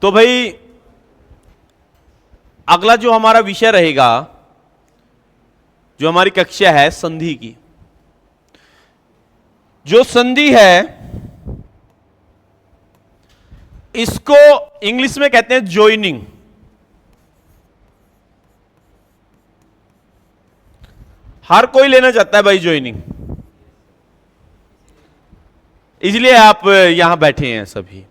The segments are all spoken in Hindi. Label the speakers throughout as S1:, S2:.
S1: तो भाई अगला जो हमारा विषय रहेगा, जो हमारी कक्षा है संधि की। जो संधि है इसको इंग्लिश में कहते हैं जॉइनिंग। हर कोई लेना चाहता है भाई जॉइनिंग, इसलिए आप यहां बैठे हैं सभी।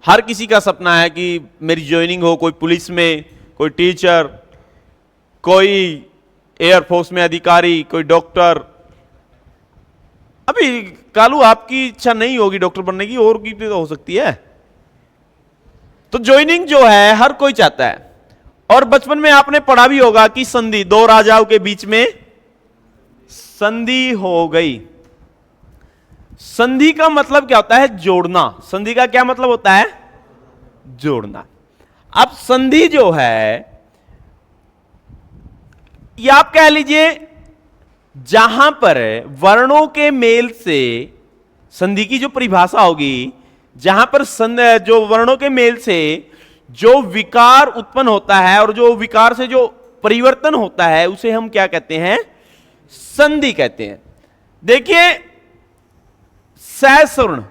S1: हर किसी का सपना है कि मेरी जॉइनिंग हो, कोई पुलिस में, कोई टीचर, कोई एयरफोर्स में अधिकारी, कोई डॉक्टर। अभी कालू आपकी इच्छा नहीं होगी डॉक्टर बनने की, और की तो हो सकती है। तो जॉइनिंग जो है हर कोई चाहता है। और बचपन में आपने पढ़ा भी होगा कि संधि, दो राजाओं के बीच में संधि हो गई। संधि का मतलब क्या होता है? जोड़ना। संधि का क्या मतलब होता है? जोड़ना। अब संधि जो है ये आप कह लीजिए जहां पर वर्णों के मेल से, संधि की जो परिभाषा होगी, जहां पर जो वर्णों के मेल से जो विकार उत्पन्न होता है और जो विकार से जो परिवर्तन होता है उसे हम क्या कहते हैं? संधि कहते हैं। देखिए सवर्ण,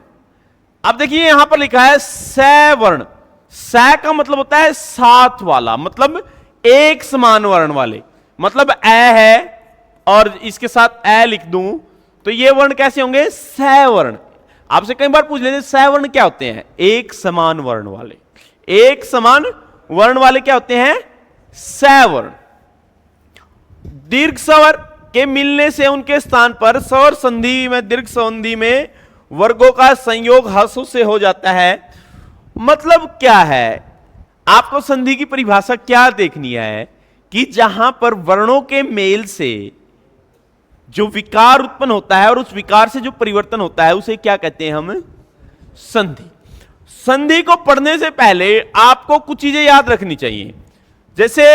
S1: अब देखिए यहां पर लिखा है सवर्ण। स का मतलब होता है साथ वाला, मतलब एक समान वर्ण वाले। मतलब ए है और इसके साथ ए लिख दूं तो ये वर्ण कैसे होंगे? सवर्ण। आपसे कई बार पूछ लेते सवर्ण क्या होते हैं? एक समान वर्ण वाले। एक समान वर्ण वाले क्या होते हैं? सवर्ण। दीर्घ स्वर के मिलने से उनके स्थान पर स्वर संधि में, दीर्घ संधि में वर्गों का संयोग हर्ष से हो जाता है। मतलब क्या है? आपको संधि की परिभाषा क्या देखनी है कि जहां पर वर्णों के मेल से जो विकार उत्पन्न होता है और उस विकार से जो परिवर्तन होता है उसे क्या कहते हैं हम? संधि। संधि को पढ़ने से पहले आपको कुछ चीजें याद रखनी चाहिए। जैसे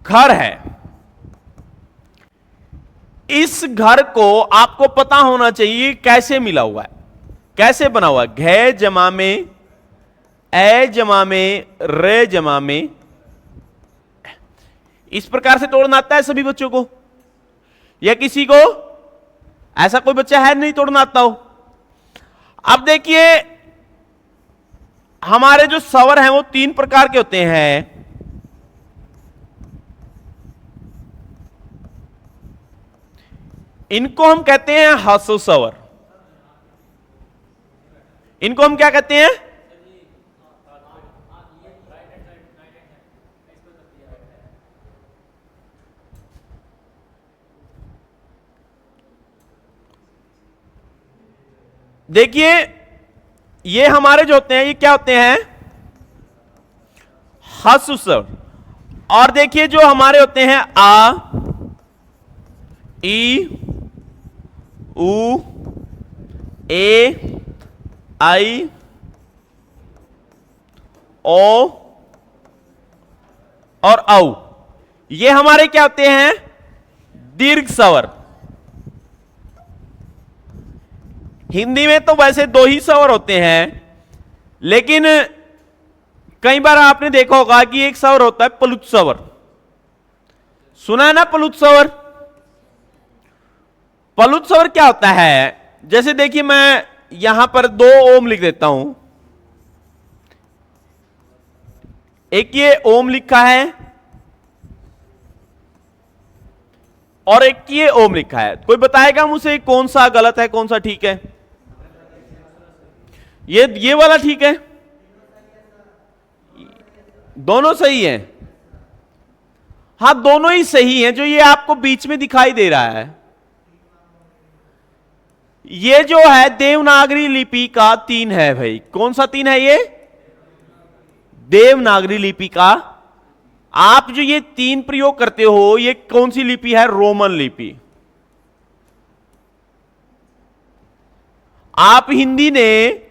S1: घर है, इस घर को आपको पता होना चाहिए कैसे मिला हुआ है, कैसे बना हुआ है। घे जमा में, ए जमा में, रे जमा में, इस प्रकार से तोड़ना आता है सभी बच्चों को, या किसी को ऐसा कोई बच्चा है नहीं तोड़ना आता हो? अब देखिए हमारे जो स्वर हैं वो तीन प्रकार के होते हैं। इनको हम कहते हैं ह्रस्व स्वर। इनको हम क्या कहते हैं? देखिए ये हमारे जो होते हैं ये क्या होते हैं? ह्रस्व स्वर। और देखिए जो हमारे होते हैं आ, ई, उ, ए, आई, ओ और औ, ये हमारे क्या होते हैं? दीर्घ स्वर। हिंदी में तो वैसे दो ही स्वर होते हैं, लेकिन कई बार आपने देखा होगा कि एक स्वर होता है प्लुत स्वर। सुना है ना प्लुत स्वर? प्लुत स्वर क्या होता है? जैसे देखिए मैं यहां पर दो ओम लिख देता हूं। एक ये ओम लिखा है और एक ये ओम लिखा है। कोई बताएगा मुझे कौन सा गलत है, कौन सा ठीक है? ये वाला ठीक है, दोनों सही हैं। हां दोनों ही सही हैं। जो ये आपको बीच में दिखाई दे रहा है ये जो है देवनागरी लिपि का 3 है भाई। कौन सा 3 है? ये देवनागरी लिपि का। आप जो ये 3 प्रयोग करते हो ये कौन सी लिपि है? रोमन लिपि। आप हिंदी ने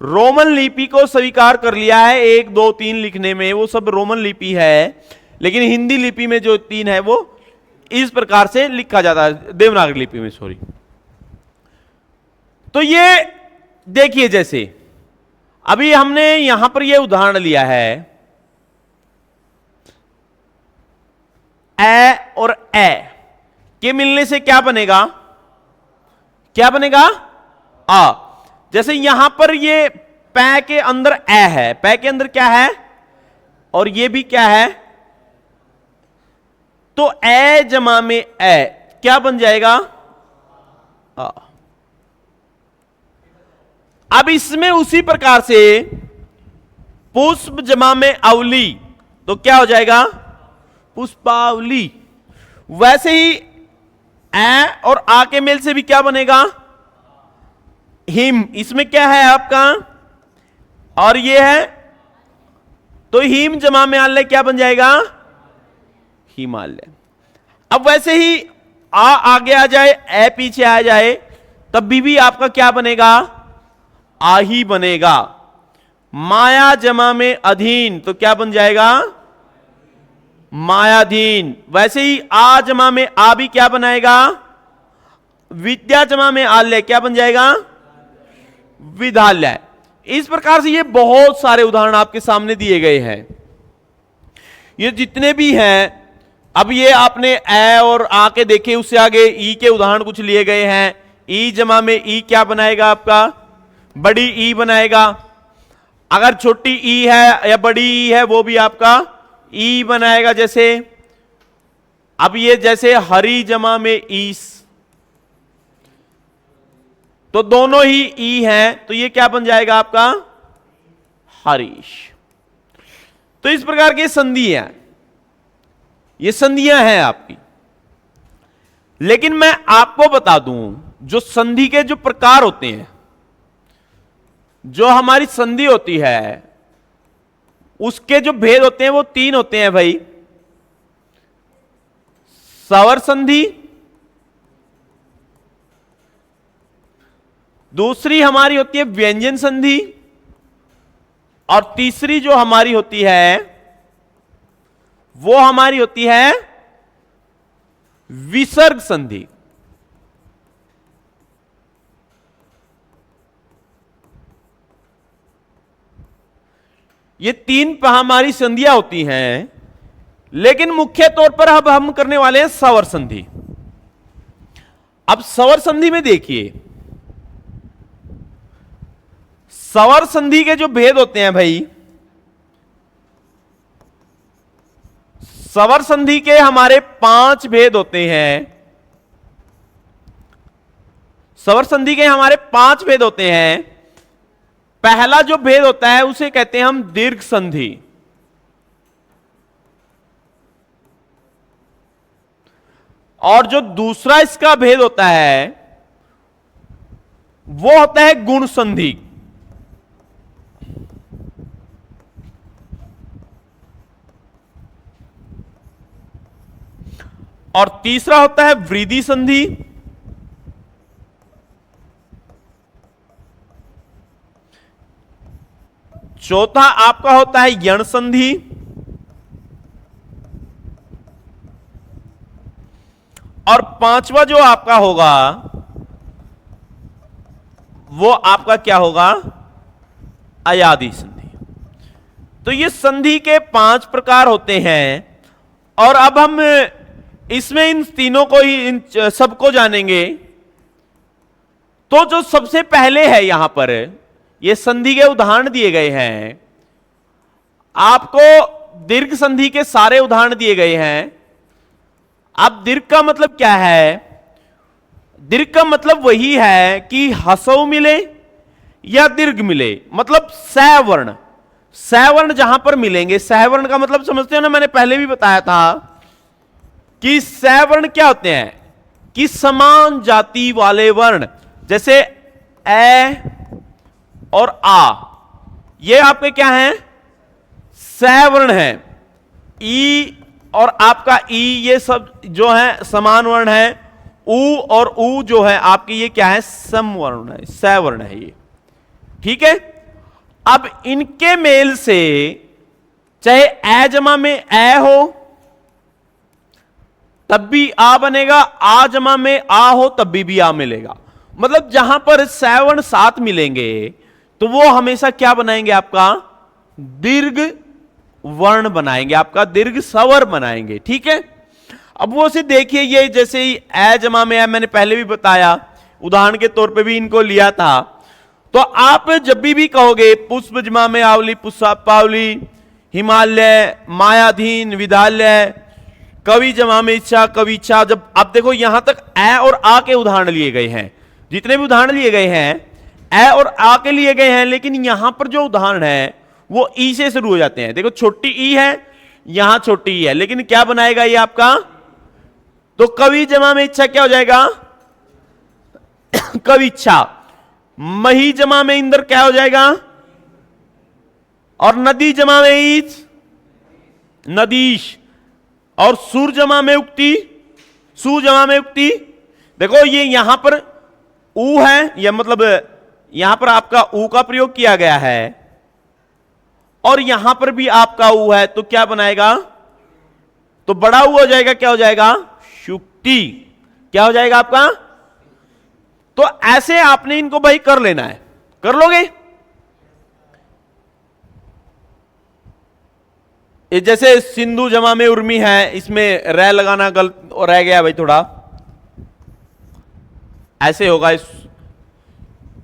S1: रोमन लिपि को स्वीकार कर लिया है 1 2 3 लिखने में, वो सब रोमन लिपि है। लेकिन हिंदी लिपि में जो 3 है वो इस प्रकार से लिखा जाता है, देवनागरी लिपि में, सॉरी। तो ये देखिए जैसे अभी हमने यहां पर यह उदाहरण लिया है ए और ए के मिलने से क्या बनेगा, क्या बनेगा, आ। जैसे यहां पर ये पै के अंदर ए है, पै के अंदर क्या है, और ये भी क्या है, तो ए जमा में ए क्या बन जाएगा, आ। अब इसमें उसी प्रकार से पुष्प जमा में अवली, तो क्या हो जाएगा, पुष्पावली। वैसे ही ए और आ के मेल से भी क्या बनेगा, हिम। इसमें क्या है आपका, और ये है, तो हिम जमा में आल्य क्या बन जाएगा, हिमालय। अब वैसे ही आ आगे आ जाए, ए पीछे आ जाए, तब भी आपका क्या बनेगा, आ ही बनेगा। माया जमा में अधीन, तो क्या बन जाएगा, मायाधीन। वैसे ही आ जमा में आ भी क्या बनाएगा, विद्या जमा में आल्य क्या बन जाएगा, विद्यालय। इस प्रकार से ये बहुत सारे उदाहरण आपके सामने दिए गए हैं। ये जितने भी हैं, अब ये आपने ए और आ के देखे, उससे आगे ई के उदाहरण कुछ लिए गए हैं। ई जमा में ई क्या बनाएगा आपका, बड़ी ई बनाएगा। अगर छोटी ई है या बड़ी ई है वो भी आपका ई बनाएगा। जैसे अब ये जैसे हरी जमा में ईस, तो दोनों ही ई हैं, तो ये क्या बन जाएगा आपका, हरीश। तो इस प्रकार की संधियां, ये संधियां हैं आपकी। लेकिन मैं आपको बता दूं, जो संधि के जो प्रकार होते हैं, जो हमारी संधि होती है उसके जो भेद होते हैं वो 3 होते हैं भाई। स्वर संधि, दूसरी हमारी होती है व्यंजन संधि, और तीसरी जो हमारी होती है वो हमारी होती है विसर्ग संधि। ये 3 हमारी संधियां होती हैं, लेकिन मुख्य तौर पर अब हम करने वाले हैं स्वर संधि। अब स्वर संधि में देखिए, स्वर संधि के जो भेद होते हैं भाई, स्वर संधि के हमारे 5 भेद होते हैं। स्वर संधि के हमारे 5 भेद होते हैं। पहला जो भेद होता है उसे कहते हैं हम दीर्घ संधि, और जो दूसरा इसका भेद होता है वो होता है गुण संधि, और तीसरा होता है वृद्धि संधि, चौथा आपका होता है यण संधि, और 5वां जो आपका होगा वो आपका क्या होगा, अयादि संधि। तो ये संधि के 5 प्रकार होते हैं, और अब हम इसमें इन तीनों को ही, इन सबको जानेंगे। तो जो सबसे पहले है, यहां पर ये संधि के उदाहरण दिए गए हैं आपको, दीर्घ संधि के सारे उदाहरण दिए गए हैं। अब दीर्घ का मतलब क्या है, दीर्घ का मतलब वही है कि हसव मिले या दीर्घ मिले, मतलब सवर्ण। सवर्ण जहां पर मिलेंगे, सवर्ण का मतलब समझते हो ना, मैंने पहले भी बताया था कि सवर्ण क्या होते हैं, कि समान जाति वाले वर्ण। जैसे ए और आ, ये आपके क्या हैं, सवर्ण हैं। ई और आपका ई, ये सब जो है समान वर्ण है। ऊ और ऊ जो है आपकी, ये क्या है, समवर्ण है, सवर्ण है ये, ठीक है। अब इनके मेल से चाहे ए जमा में ए हो तब भी आ बनेगा, आ जमा में आ हो तब भी आ मिलेगा। मतलब जहां पर सवर्ण साथ मिलेंगे तो वो हमेशा क्या बनाएंगे, आपका दीर्घ वर्ण बनाएंगे, आपका दीर्घ स्वर बनाएंगे। ठीक है, अब वो से देखिए, ये जैसे ही ए जमा में है, मैंने पहले भी बताया, उदाहरण के तौर पे भी इनको लिया था। तो आप जब भी कहोगे पुष्प जमा में आवली, पुष्पावली, हिमालय, मायाधीन, विद्यालय, कवि जमा में इच्छा, कविच्छा, जब आप देखो यहां तक ए और आ के उदाहरण लिए गए हैं, जितने भी उदाहरण लिए गए हैं ए और आ के लिए गए हैं, लेकिन यहां पर जो उदाहरण है वो ई से शुरू हो जाते हैं। देखो छोटी ई है, यहां छोटी ई है, लेकिन क्या बनाएगा ये आपका, तो कवि जमा में इच्छा क्या हो जाएगा, कविच्छा। मही जमा में इंद्र क्या हो जाएगा, और नदी जमा में ईच, नदीश, और सूर जमा में उक्ति, सू जमा में उक्ति। देखो ये यहां पर ऊ है, या मतलब यहां पर आपका ऊ का प्रयोग किया गया है, और यहां पर भी आपका ऊ है, तो क्या बनाएगा, तो बड़ा ऊ हो जाएगा, क्या हो जाएगा, शुक्ति। क्या हो जाएगा आपका, तो ऐसे आपने इनको भाई कर लेना है, कर लोगे। ये जैसे सिंधु जमा में उर्मी है, इसमें रै लगाना गलत रह गया भाई थोड़ा, ऐसे होगा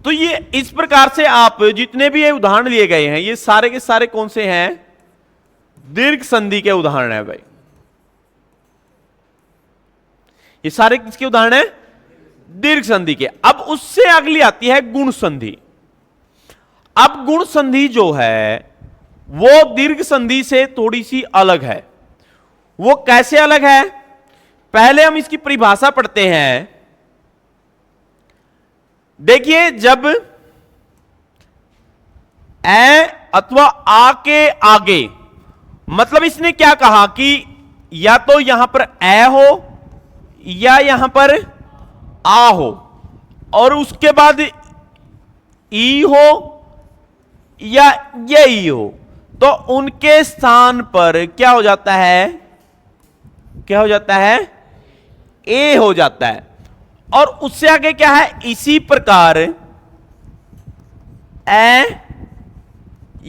S1: तो ये इस प्रकार से आप जितने भी ये उदाहरण लिए गए हैं, ये सारे के सारे कौन से हैं, दीर्घ संधि के उदाहरण है भाई। ये सारे किसके उदाहरण है, दीर्घ संधि के। अब उससे अगली आती है गुण संधि। अब गुण संधि जो है वो दीर्घ संधि से थोड़ी सी अलग है। वो कैसे अलग है, पहले हम इसकी परिभाषा पढ़ते हैं। देखिए, जब ए अथवा आ के आगे, मतलब इसने क्या कहा कि या तो यहां पर ए हो या यहां पर आ हो, और उसके बाद ई हो या ये ई हो, तो उनके स्थान पर क्या हो जाता है, क्या हो जाता है, ए हो जाता है। और उससे आगे क्या है, इसी प्रकार ए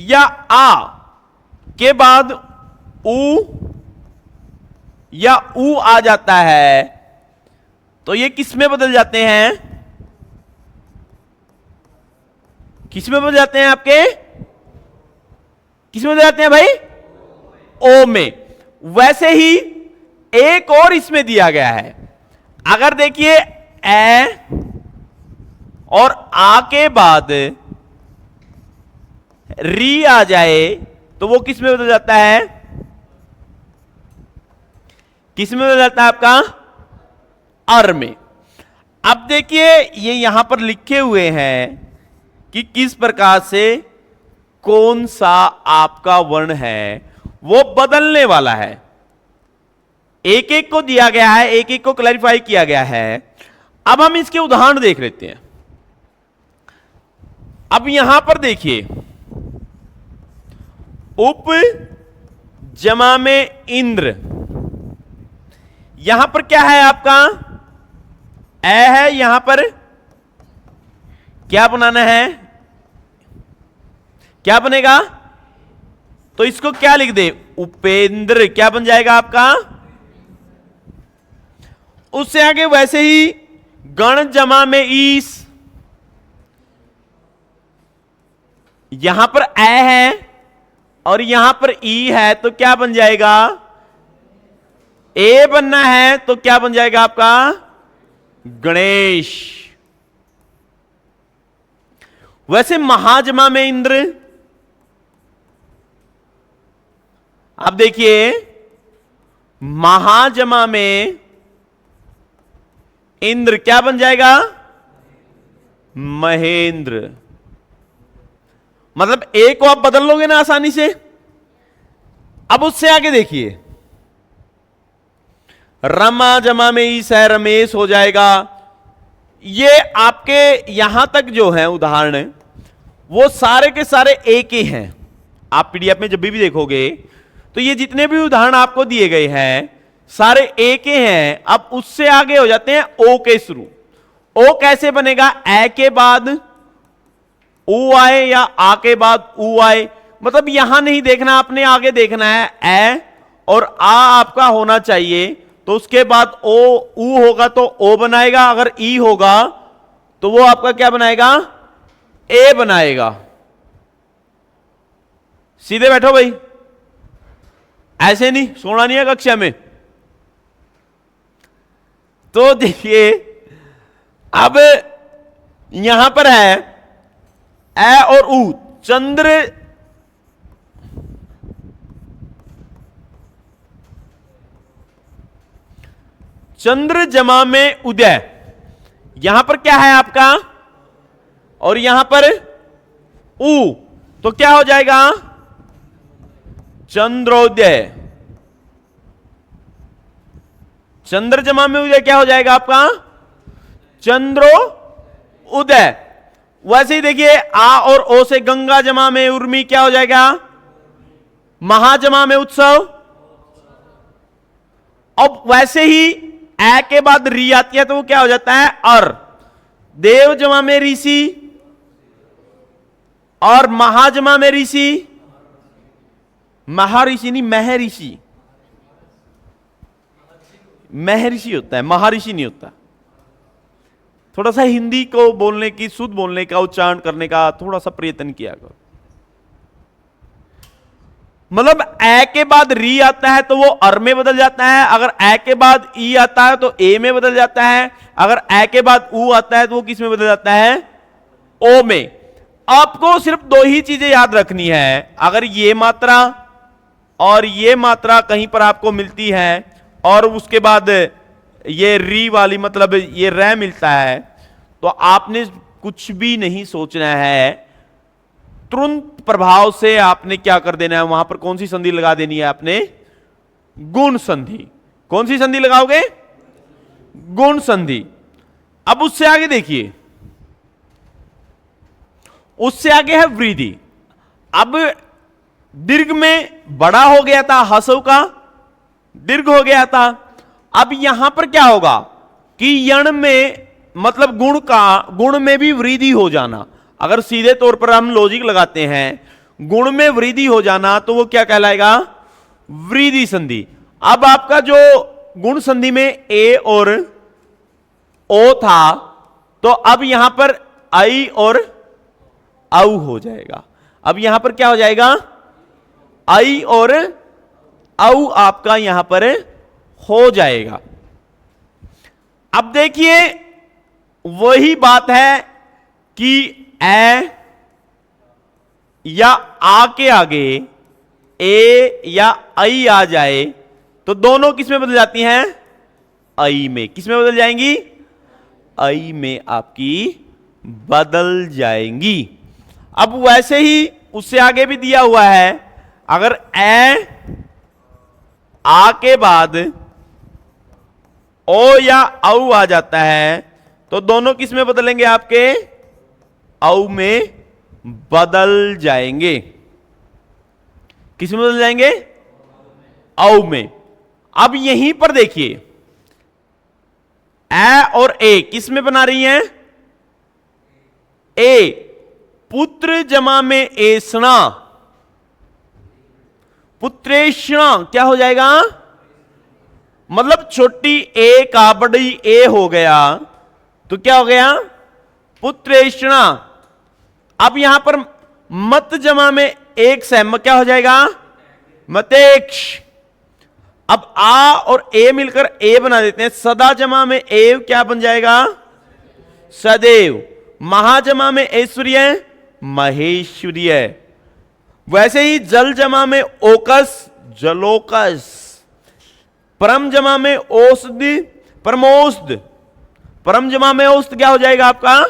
S1: या आ के बाद ऊ या ऊ आ जाता है, तो ये किस में बदल जाते हैं, किस में बदल जाते हैं आपके, किस में बदल जाते हैं भाई, ओ में। वैसे ही एक और इसमें दिया गया है। अगर देखिए ए और आ के बाद री आ जाए, तो वो किस में बदल जाता है, किस में बदल जाता है आपका, अर में। अब देखिए ये यहां पर लिखे हुए हैं कि किस प्रकार से कौन सा आपका वर्ण है वो बदलने वाला है। एक एक को दिया गया है, एक एक को क्लैरिफाई किया गया है। अब हम इसके उदाहरण देख लेते हैं। अब यहां पर देखिए, उप जमा में इंद्र, यहां पर क्या है आपका, ए है, यहां पर क्या बनाना है, क्या बनेगा, तो इसको क्या लिख दे, उपेंद्र, क्या बन जाएगा आपका। उससे आगे वैसे ही गण जमा में ईस, यहां पर ए है और यहां पर ई है, तो क्या बन जाएगा, ए बनना है, तो क्या बन जाएगा आपका, गणेश। वैसे महाजमा में इंद्र, अब देखिए महाजमा में इंद्र क्या बन जाएगा, महेंद्र। मतलब ए को आप बदल लोगे ना आसानी से। अब उससे आगे देखिए, रमा जमा में ईस है, रमेश हो जाएगा। ये आपके यहां तक जो है उदाहरण, वो सारे के सारे एक ही हैं। आप पीडीएफ में जब भी देखोगे तो ये जितने भी उदाहरण आपको दिए गए हैं सारे एक ही हैं। अब उससे आगे हो जाते हैं ओ के शुरू। ओ कैसे बनेगा, ए के बाद ऊ आए या आ के बाद ऊ आए, मतलब यहां नहीं देखना, आपने आगे देखना है ए और आ आपका होना चाहिए, तो उसके बाद ओ ऊ होगा तो ओ बनाएगा, अगर ई होगा तो वो आपका क्या बनाएगा, ए बनाएगा। सीधे बैठो भाई, ऐसे नहीं सोना नहीं है कक्षा में। तो देखिए अब यहां पर है ए और ऊ, चंद्र जमा में उदय, यहां पर क्या है आपका, और यहां पर ऊ, तो क्या हो जाएगा, चंद्रोदय। चंद्र जमा में उदय क्या हो जाएगा आपका, चंद्रो उदय। वैसे ही देखिए आ और ओ से गंगा जमा में उर्मी क्या हो जाएगा, महाजमा में उत्सव। अब वैसे ही ए के बाद री आती है तो वो क्या हो जाता है, अर। देव जमा में ऋषि और महाजमा में ऋषि, महर्षि नहीं महर्षि, महर्षि होता है, महर्षि नहीं होता। थोड़ा सा हिंदी को बोलने की, शुद्ध बोलने का, उच्चारण करने का थोड़ा सा प्रयत्न किया करो। मतलब ए के बाद री आता है तो वो अर में बदल जाता है, अगर ए के बाद ई आता है तो ए में बदल जाता है, अगर ए के बाद ऊ आता है तो वो किस में बदल जाता है, ओ में। आपको सिर्फ दो ही चीजें याद रखनी है, अगर ये मात्रा और ये मात्रा कहीं पर आपको मिलती है और उसके बाद ये री वाली मतलब ये रै मिलता है, तो आपने कुछ भी नहीं सोचना है, तुरंत प्रभाव से आपने क्या कर देना है, वहां पर कौन सी संधि लगा देनी है आपने, गुण संधि। कौन सी संधि लगाओगे, गुण संधि। अब उससे आगे देखिए, उससे आगे है वृद्धि। अब दीर्घ में बड़ा हो गया था, हसव का दीर्घ हो गया था। अब यहां पर क्या होगा कि यण में मतलब गुण में भी वृद्धि हो जाना। अगर सीधे तौर पर हम लॉजिक लगाते हैं, गुण में वृद्धि हो जाना तो वो क्या कहलाएगा, वृद्धि संधि। अब आपका जो गुण संधि में ए और ओ था, तो अब यहां पर आई और औ हो जाएगा। अब यहां पर क्या हो जाएगा, आई और औ आपका यहां पर हो जाएगा। अब देखिए वही बात है कि ए या आ के आगे ए या आई आ जाए तो दोनों किस में बदल जाती हैं, आई में। किस में बदल जाएंगी, आई में आपकी बदल जाएंगी। अब वैसे ही उससे आगे भी दिया हुआ है, अगर ए आ के बाद ओ या औ आ जाता है तो दोनों किस में बदलेंगे, आपके औ में बदल जाएंगे। किस में बदल जाएंगे, औ में। अब यहीं पर देखिए ए और ए किस में बना रही हैं, ए। पुत्र जमा में एसणा, पुत्रेषणा क्या हो जाएगा, मतलब छोटी ए का बड़ी ए हो गया तो क्या हो गया, पुत्रेषणा। अब यहां पर मत जमा में एक सैम क्या हो जाएगा, मतेक्ष। अब आ और ए मिलकर ए बना देते हैं। सदा जमा में एव क्या बन जाएगा, सदैव। महाजमा में ऐश्वर्य, महेश्वर्य। वैसे ही जल जमा में ओकस, जलोकस। परम जमा में औषधि, परमोषध। परम जमा में औषध क्या हो जाएगा आपका,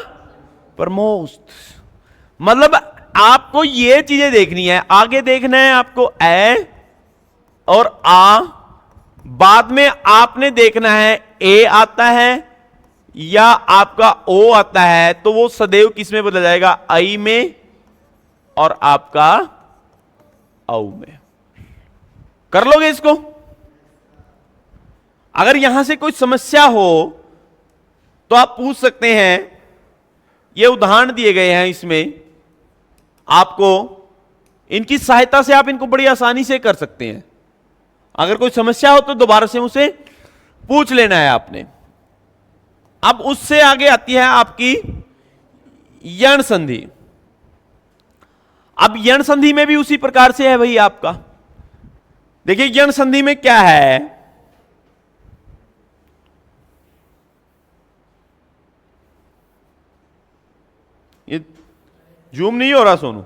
S1: परमोषध। मतलब आपको ये चीजें देखनी है, आगे देखना है आपको ए और आ, बाद में आपने देखना है ए आता है या आपका ओ आता है, तो वो सदैव किस में बदल जाएगा, आई में और आपका औ में। कर लोगे इसको। अगर यहां से कोई समस्या हो तो आप पूछ सकते हैं, ये उदाहरण दिए गए हैं इसमें आपको इनकी सहायता से आप इनको बड़ी आसानी से कर सकते हैं। अगर कोई समस्या हो तो दोबारा से उसे पूछ लेना है आपने। अब उससे आगे आती है आपकी यण संधि। अब यण संधि में भी उसी प्रकार से है भाई आपका। देखिए यण संधि में क्या है, ये जूम नहीं हो रहा सोनू।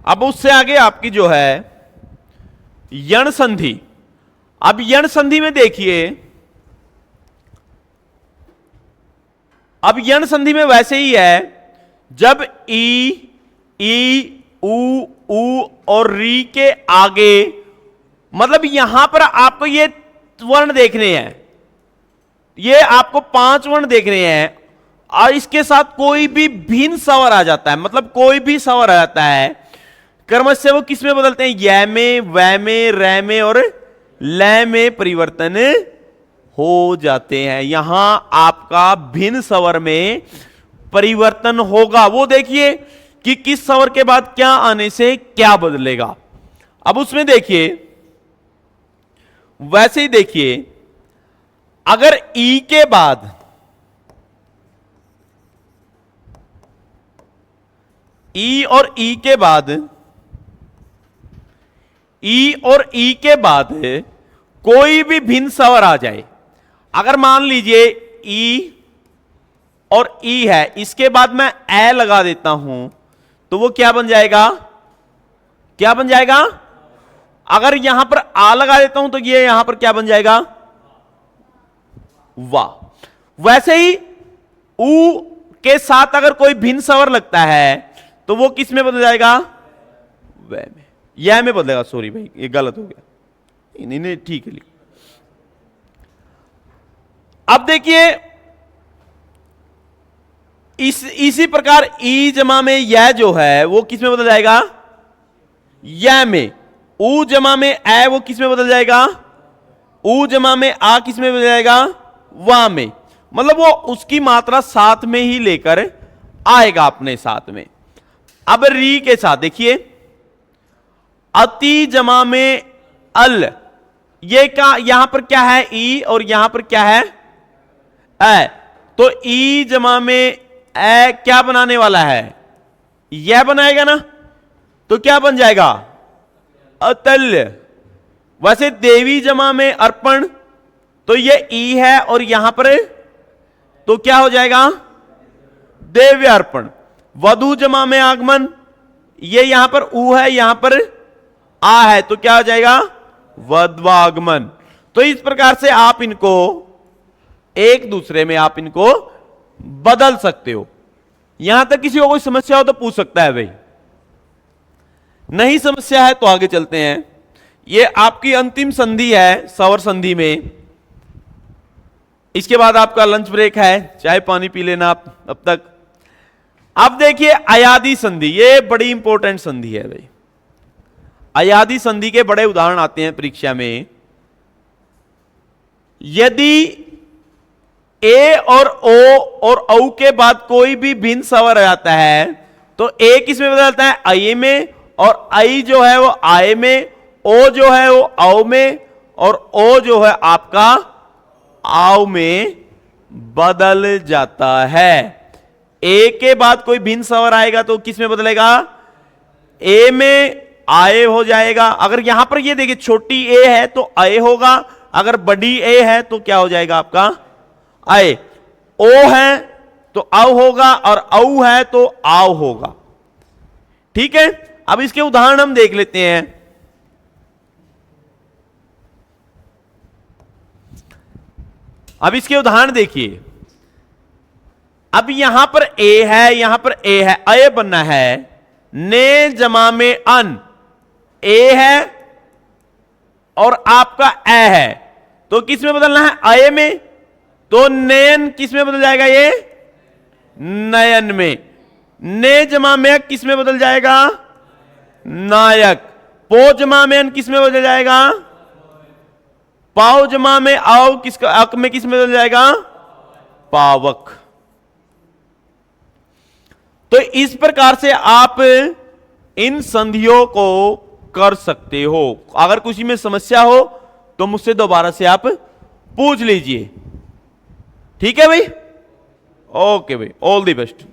S1: अब उससे आगे आपकी जो है यण संधि। अब यण संधि में देखिए, अब यण संधि में वैसे ही है, जब ई उ और री के आगे, मतलब यहां पर आपको ये वर्ण देखने हैं, ये आपको 5 वर्ण देखने हैं, और इसके साथ कोई भी भिन्न स्वर आ जाता है, मतलब कोई भी स्वर आ जाता है, क्रमशः वो किस में बदलते हैं, य में, व में, र में और ल में परिवर्तन हो जाते हैं। यहां आपका भिन्न स्वर में परिवर्तन होगा। वो देखिए कि किस स्वर के बाद क्या आने से क्या बदलेगा। अब उसमें देखिए, वैसे ही देखिए, अगर ई के बाद ई और ई के बाद कोई भी भिन्न स्वर आ जाए, अगर मान लीजिए ई और ई है, इसके बाद मैं ए लगा देता हूं, तो वो क्या बन जाएगा, क्या बन जाएगा। अगर यहां पर आ लगा देता हूं तो ये यहां पर क्या बन जाएगा, वाह। वैसे ही ऊ के साथ अगर कोई भिन्न स्वर लगता है तो वो किस में बदल जाएगा, व में, यह में बदलेगा। सॉरी भाई ये गलत हो गया, नहीं ठीक है। अब देखिए इसी प्रकार ई जमा में यह जो है वो किस में बदल जाएगा, यह में। ऊ जमा में ए वो किस में बदल जाएगा, ऊ जमा में आ किस में बदल जाएगा, वा में। मतलब वो उसकी मात्रा साथ में ही लेकर आएगा अपने साथ में। अब री के साथ देखिए, अति जमा में अल, ये क्या, यहां पर क्या है ई और यहां पर क्या है ए, तो ई जमा में ए क्या बनाने वाला है, यह बनाएगा ना, तो क्या बन जाएगा, अतल्य। वैसे देवी जमा में अर्पण, तो ये ई है और यहां पर तो क्या हो जाएगा, देव्य अर्पण। वधु जमा में आगमन, ये यहां पर ऊ है, यहां पर आ है, तो क्या हो जाएगा, वध्वागमन। तो इस प्रकार से आप इनको एक दूसरे में आप इनको बदल सकते हो। यहां तक किसी को कोई समस्या हो तो पूछ सकता है भाई, नहीं समस्या है तो आगे चलते हैं। ये आपकी अंतिम संधि है स्वर संधि में। इसके बाद आपका लंच ब्रेक है, चाय पानी पी लेना आप अब तक। अब देखिए अयादि संधि, ये बड़ी इंपॉर्टेंट संधि है भाई। अयादि संधि के बड़े उदाहरण आते हैं परीक्षा में। यदि ए और ओ और औ के बाद कोई भी भिन्न स्वर आता है तो ए किस में बदलता है, आई में, और आई जो है वो आए में, ओ जो है वो औ में, और ओ जो है आपका आव में बदल जाता है। ए के बाद कोई भिन्न स्वर आएगा तो किस में बदलेगा, ए में आए हो जाएगा। अगर यहां पर ये देखिए छोटी ए है तो आए होगा, अगर बड़ी ए है तो क्या हो जाएगा आपका, आए। ओ है तो औ होगा, और औ है तो आव होगा। ठीक है, अब इसके उदाहरण हम देख लेते हैं। अब इसके उदाहरण देखिए। अब यहां पर ए है, यहां पर ए है, अय बनना है। ने जमा में अन, ए है और आपका ए है, तो किस में बदलना है, अय में। तो नयन किस में बदल जाएगा, ये नयन में। ने जमा में किस में बदल जाएगा, नायक। पो जमा में किस में बदल जाएगा, पाव जमा में आओ किसका अक में किस में बदल जाएगा? पावक। तो इस प्रकार से आप इन संधियों को कर सकते हो। अगर किसी में समस्या हो तो मुझसे दोबारा से आप पूछ लीजिए। ठीक है भाई? ओके भाई, ऑल द बेस्ट।